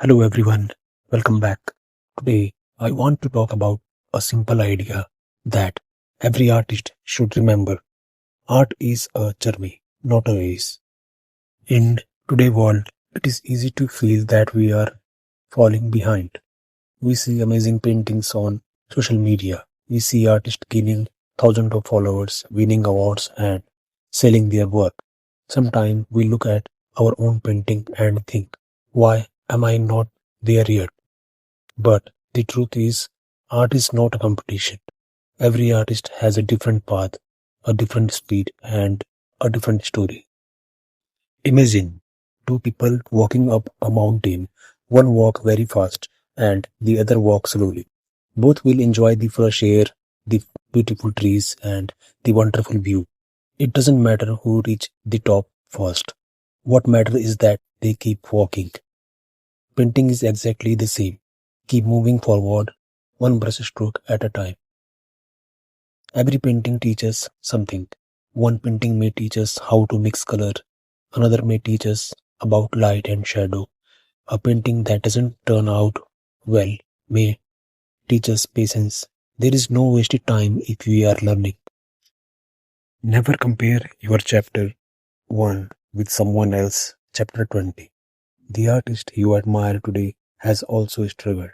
Hello everyone, welcome back. Today I want to talk about a simple idea that every artist should remember. Art is a journey, not a race. In today's world, it is easy to feel that we are falling behind. We see amazing paintings on social media. We see artists gaining thousands of followers, winning awards and selling their work. Sometimes we look at our own painting and think, why am I not there yet? But the truth is, art is not a competition. Every artist has a different path, a different speed, and a different story. Imagine two people walking up a mountain. One walk very fast and the other walk slowly. Both will enjoy the fresh air, the beautiful trees, and the wonderful view. It doesn't matter who reach the top first. What matters is that they keep walking. Painting is exactly the same. Keep moving forward, one brushstroke at a time. Every painting teaches something. One painting may teach us how to mix color, another may teach us about light and shadow. A painting that doesn't turn out well may teach us patience. There is no wasted time if we are learning. Never compare your chapter 1 with someone else, chapter 20. The artist you admire today has also struggled.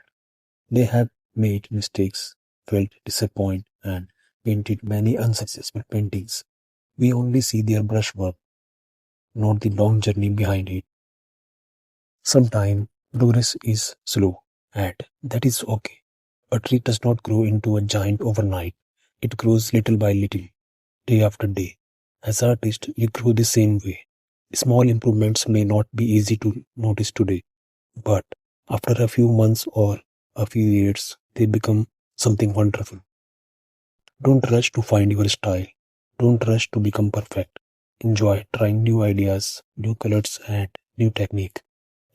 They have made mistakes, felt disappointed, and painted many unsuccessful paintings. We only see their brushwork, not the long journey behind it. Sometimes progress is slow, and that is okay. A tree does not grow into a giant overnight. It grows little by little, day after day. As artists, we grow the same way. Small improvements may not be easy to notice today, but after a few months or a few years, they become something wonderful. Don't rush to find your style. Don't rush to become perfect. Enjoy trying new ideas, new colors, and new technique.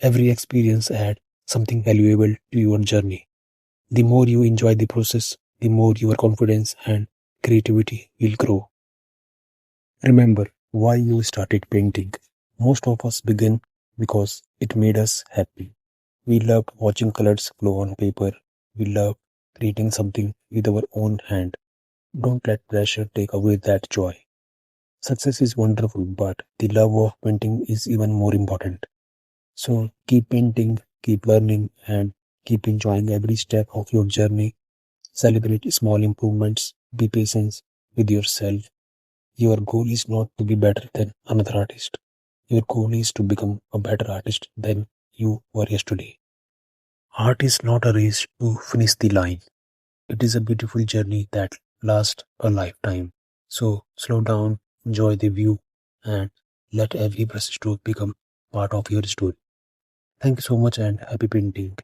Every experience adds something valuable to your journey. The more you enjoy the process, the more your confidence and creativity will grow. Remember why you started painting. Most of us begin because it made us happy. We loved watching colors flow on paper. We loved creating something with our own hand. Don't let pressure take away that joy. Success is wonderful, but the love of painting is even more important. So keep painting, keep learning, and keep enjoying every step of your journey. Celebrate small improvements. Be patient with yourself. Your goal is not to be better than another artist. Your goal is to become a better artist than you were yesterday. Art is not a race to finish the line. It is a beautiful journey that lasts a lifetime. So slow down, enjoy the view, and let every brushstroke become part of your story. Thank you so much and happy painting.